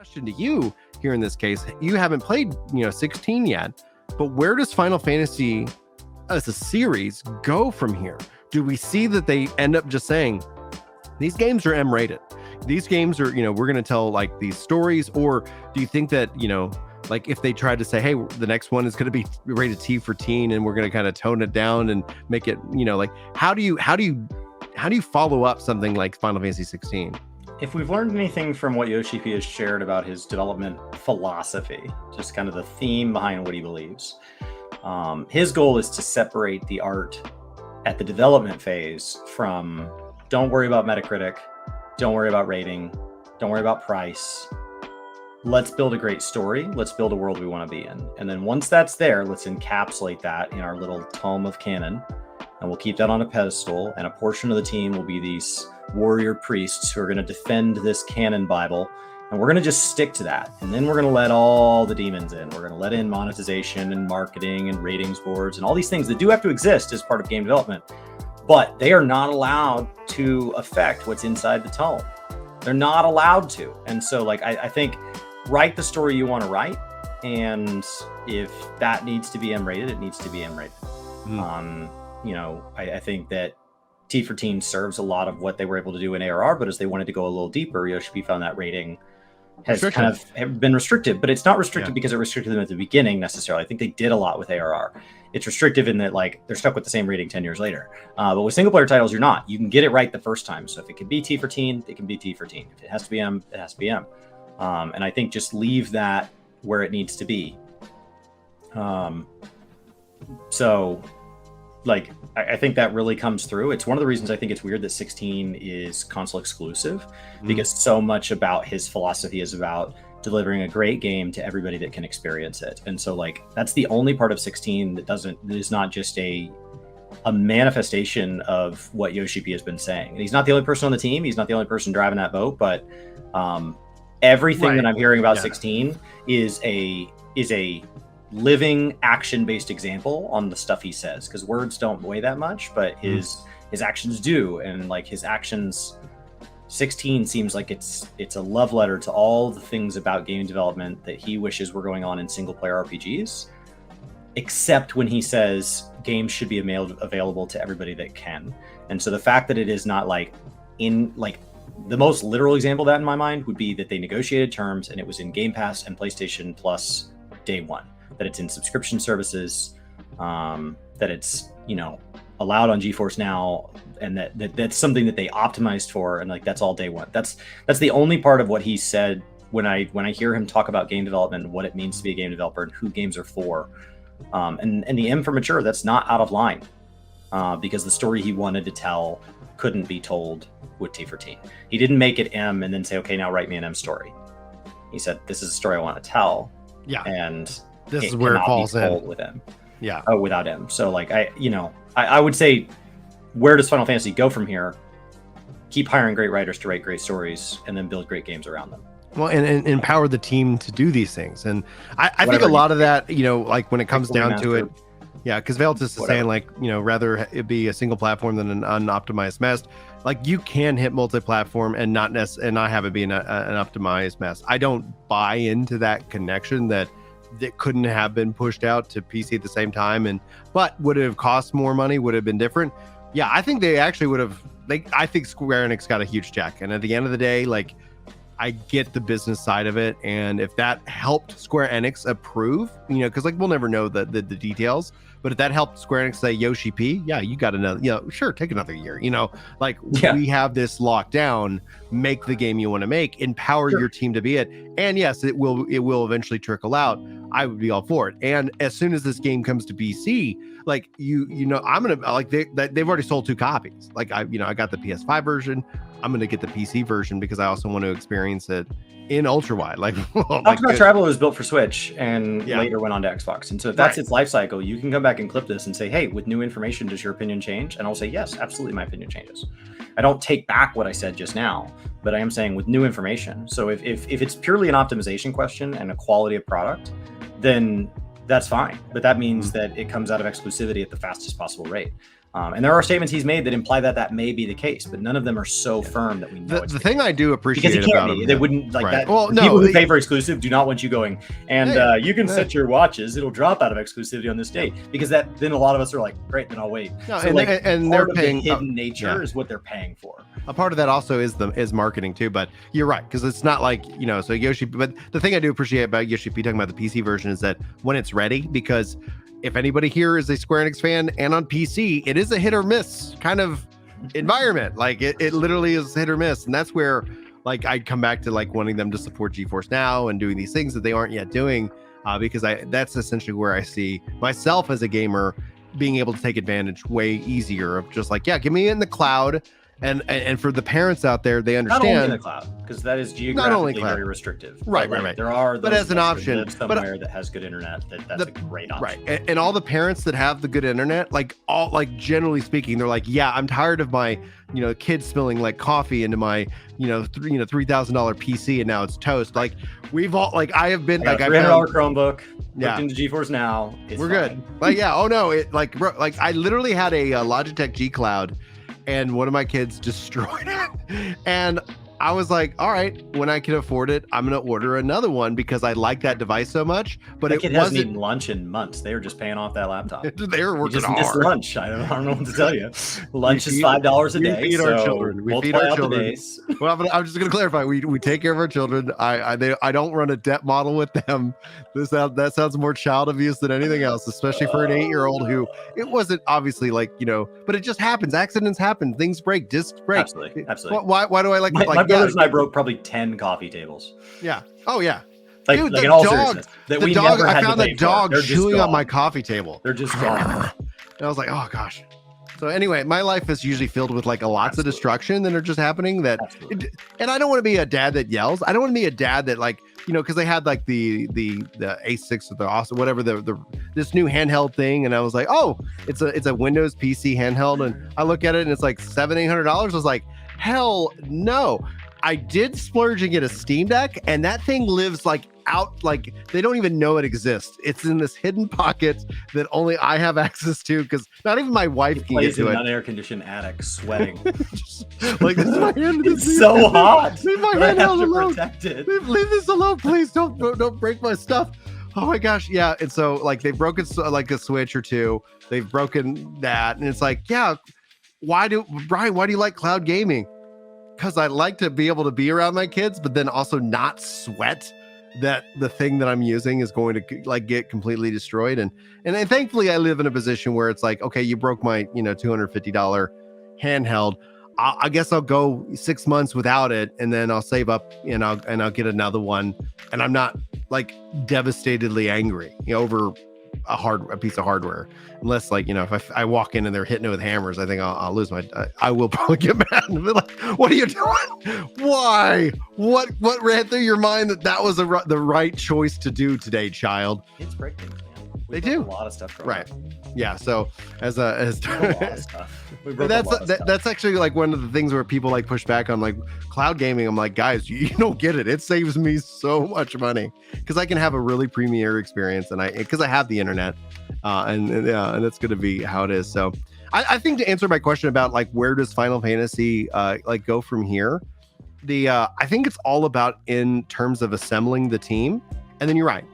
question to you here in this case, you haven't played 16 yet, but where does Final Fantasy as a series go from here? Do we see that they end up just saying these games are M-rated, these games are we're going to tell like these stories? Or do you think that like if they tried to say, hey, the next one is going to be rated T for teen and we're going to kind of tone it down and make it like how do you follow up something like Final Fantasy 16? If we've learned anything from what Yoshi P has shared about his development philosophy, just kind of the theme behind what he believes, his goal is to separate the art at the development phase from don't worry about Metacritic, don't worry about rating, don't worry about price. Let's build a great story. Let's build a world we want to be in. And then once that's there, let's encapsulate that in our little tome of canon. And we'll keep that on a pedestal. And a portion of the team will be these warrior priests who are going to defend this canon Bible. And we're going to just stick to that. And then we're going to let all the demons in. We're going to let in monetization and marketing and ratings boards and all these things that do have to exist as part of game development. But they are not allowed to affect what's inside the tome. They're not allowed to. And so like, I think write the story you want to write. And if that needs to be M-rated, it needs to be M-rated. I think that T for Teen serves a lot of what they were able to do in ARR, but as they wanted to go a little deeper, Yoshi P found that rating has kind of been restricted, but it's not restricted because it restricted them at the beginning necessarily. I think they did a lot with ARR. It's restrictive in that like they're stuck with the same rating 10 years later. But with single player titles, you're not. You can get it right the first time. So if it can be T for Teen, it can be T for Teen. If it has to be M, it has to be M. And I think just leave that where it needs to be. So like, I think that really comes through. It's one of the reasons I think it's weird that 16 is console exclusive, because so much about his philosophy is about delivering a great game to everybody that can experience it. And so like, that's the only part of 16 that is not just a manifestation of what Yoshi P has been saying. And he's not the only person on the team. He's not the only person driving that boat, but everything that I'm hearing about 16 is a living action-based example on the stuff he says, because words don't weigh that much, but his actions do. And like his actions, 16 seems like it's a love letter to all the things about game development that he wishes were going on in single-player RPGs, except when he says games should be available to everybody that can. And so the fact that it is not like in like the most literal example of that in my mind would be that they negotiated terms and it was in Game Pass and PlayStation Plus day one, that it's in subscription services, that it's, allowed on GeForce Now, and that's something that they optimized for. And like, that's all day one. That's the only part of what he said when I hear him talk about game development and what it means to be a game developer and who games are for. And the M for mature, that's not out of line, because the story he wanted to tell couldn't be told with T for Teen. He didn't make it M and then say, okay, now write me an M story. He said, this is a story I want to tell. Yeah. And this is where it falls in with M. Yeah. Oh, without M. So like, I would say, where does Final Fantasy go from here? Keep hiring great writers to write great stories and then build great games around them. Well, and empower the team to do these things. And I think a lot of that, like when it comes down to it, yeah, because Veltus is saying like, rather it be a single platform than an unoptimized mess. Like you can hit multi-platform and not have it be an optimized mess. I don't buy into that connection that couldn't have been pushed out to PC at the same time. But would it have cost more money? Would it have been different? Yeah, I think they actually would have. I think Square Enix got a huge check. And at the end of the day, like, I get the business side of it, and if that helped Square Enix approve, because like we'll never know the details, but if that helped Square Enix say Yoshi P, yeah, you got another, sure, take another year, we have this locked down, make the game you want to make, empower your team to be it, and yes, it will eventually trickle out. I would be all for it. And as soon as this game comes to PC, like I'm gonna like they've already sold 2 copies. Like I got the PS5 version. I'm going to get the PC version because I also want to experience it in ultra wide. Like, Octopath Traveler was built for Switch and later went on to Xbox. And so if that's its life cycle, you can come back and clip this and say, hey, with new information, does your opinion change? And I'll say, yes, absolutely. My opinion changes. I don't take back what I said just now, but I am saying with new information. So if it's purely an optimization question and a quality of product, then that's fine. But that means that it comes out of exclusivity at the fastest possible rate. And there are statements he's made that imply that that may be the case, but none of them are so firm that we know. The thing I do appreciate because it can't about be. him, They wouldn't like that. Well, no, people who pay for exclusive do not want you going, and you can set your watches. It'll drop out of exclusivity on this date, because then a lot of us are like, great, then I'll wait. No, so and they're paying the hidden nature is what they're paying for. A part of that also is marketing too, but you're right, because it's not like, so Yoshi. But the thing I do appreciate about Yoshi P talking about the PC version is that when it's ready, because if anybody here is a Square Enix fan and on PC, it is a hit or miss kind of environment. Like it literally is hit or miss, and that's where like I'd come back to like wanting them to support GeForce Now and doing these things that they aren't yet doing, because that's essentially where I see myself as a gamer being able to take advantage way easier of just like, give me it in the cloud. And for the parents out there, they understand. Not only in the cloud, because that is geographically very restrictive. Right. There are those but as an option, live somewhere that has good internet. That's a great option. Right. And all the parents that have the good internet, generally speaking, they're like, I'm tired of my, kids spilling like coffee into my, $3,000 PC, and now it's toast. Like we've all I have been like $300 Chromebook. Into GeForce Now. We're good. Oh no, I literally had a Logitech G Cloud. And one of my kids destroyed it. And I was like, all right, when I can afford it, I'm going to order another one because I like that device so much. But it hasn't eaten lunch in months. They were just paying off that laptop. They were working just hard. Missed lunch. I don't know what to tell you. Lunch is $5 a day. We feed our children. We feed our children. Well, I'm just going to clarify. We take care of our children. I don't run a debt model with them. That sounds more child abuse than anything else, especially for an 8-year-old who it wasn't obviously but it just happens. Accidents happen. Things break. Discs break. Absolutely. Why do I like my brothers and I broke probably 10 coffee tables. Yeah. Oh yeah. Dude, in all seriousness, we never had I found the dog chewing on my coffie table. They're just gone. And I was like, oh gosh. So anyway, my life is usually filled with lots of destruction that are just happening. And I don't want to be a dad that yells. I don't want to be a dad that because they had the A6 or the awesome whatever this new handheld thing, and I was like, oh, it's a Windows PC handheld, and I look at it and it's like $700-800. I was like, hell no. I did splurge and get a Steam Deck, and that thing lives out they don't even know it exists. It's in this hidden pocket that only I have access to, because not even my wife can get to it. An air-conditioned attic, sweating. This is my hand. It's so hot. Leave my handheld alone. Protected. Leave this alone, please. Don't break my stuff. Oh my gosh, yeah. And so they've broken a switch or two. They've broken that, and it's why do you like cloud gaming? Because I like to be able to be around my kids, but then also not sweat that the thing that I'm using is going to get completely destroyed. And thankfully I live in a position where it's okay, you broke my $250 handheld. I guess I'll go 6 months without it, and then I'll save up and I'll get another one, and I'm not devastatedly angry over a piece of hardware, unless if I walk in and they're hitting it with hammers, I think I'll lose I will probably get mad and be like, what are you doing? Why? What ran through your mind that was the right choice to do today, child? It's break things, man. They do a lot of stuff, right? Yeah. So as a lot of stuff. That's actually one of the things where people push back on cloud gaming. I'm like, guys, you don't get it. It saves me so much money because I can have a really premier experience, and because I have the internet, and it's going to be how it is. So I think to answer my question about where does Final Fantasy go from here, I think it's all about in terms of assembling the team, and then you're right.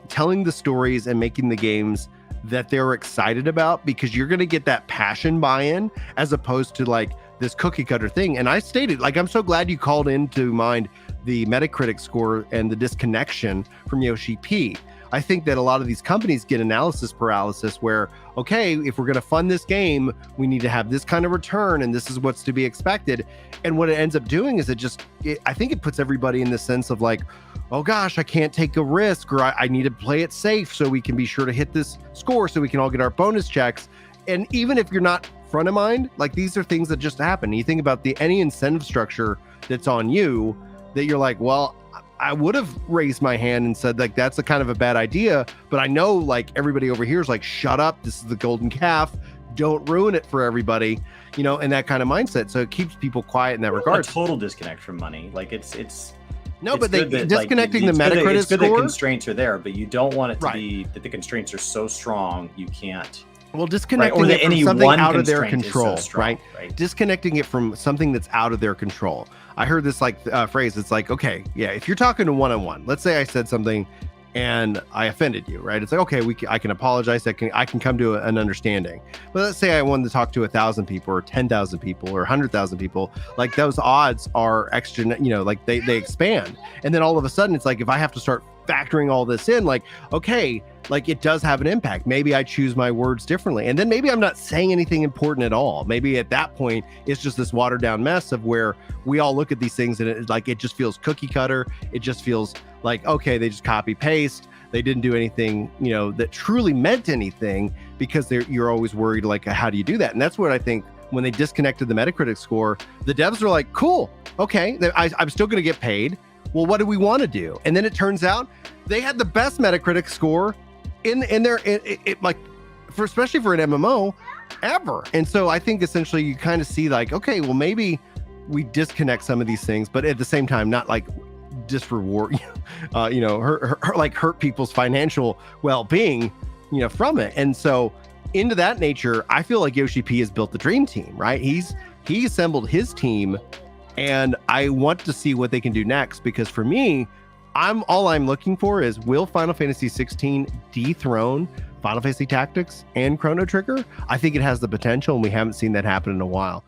Telling the stories and making the games that they're excited about, because you're going to get that passion buy-in as opposed to this cookie cutter thing. And I stated, I'm so glad you called into mind the Metacritic score and the disconnection from Yoshi P. I think that a lot of these companies get analysis paralysis where, okay, if we're going to fund this game, we need to have this kind of return, and this is what's to be expected. And what it ends up doing is I think it puts everybody in the sense of oh gosh, I can't take a risk, or I need to play it safe so we can be sure to hit this score so we can all get our bonus checks. And even if you're not front of mind, these are things that just happen. You think about any incentive structure that's on you that you're well, I would have raised my hand and said that's a kind of a bad idea, but I know everybody over here is shut up, this is the golden calf, don't ruin it for everybody, and that kind of mindset. So it keeps people quiet in that regard. A total disconnect from money. It's no, but disconnecting the Metacritic score. It's good that constraints are there, but you don't want it to be that the constraints are so strong you can't Well, disconnecting Or that it from any something one out of their constraint is so control, strong, right? Disconnecting it from something that's out of their control. I heard this like phrase. It's like, okay, yeah, if you're talking to one-on-one, let's say I said something and I offended you, right? It's like, okay, I can apologize. I can come to an understanding. But let's say I wanted to talk to 1,000 people or 10,000 people or 100,000 people. Like those odds are extra, like they expand. And then all of a sudden, it's like if I have to start factoring all this in, like, okay, like it does have an impact. Maybe I choose my words differently. And then maybe I'm not saying anything important at all. Maybe at that point, it's just this watered down mess of where we all look at these things and it just feels cookie cutter. It just feels like, okay, they just copy paste. They didn't do anything, that truly meant anything, because you're always worried, like, how do you do that? And that's what I think when they disconnected the Metacritic score, the devs were like, cool, okay, I'm still going to get paid. Well, what do we want to do? And then it turns out they had the best Metacritic score in their like, especially for an MMO ever. And so I think essentially you kind of see like, okay, well, maybe we disconnect some of these things, but at the same time, not like disreward, hurt people's financial well-being, from it. And so into that nature, I feel like Yoshi P has built the dream team, right? He assembled his team, and I want to see what they can do next, because for me, all I'm looking for is, will Final Fantasy 16 dethrone Final Fantasy Tactics and Chrono Trigger? I think it has the potential, and we haven't seen that happen in a while.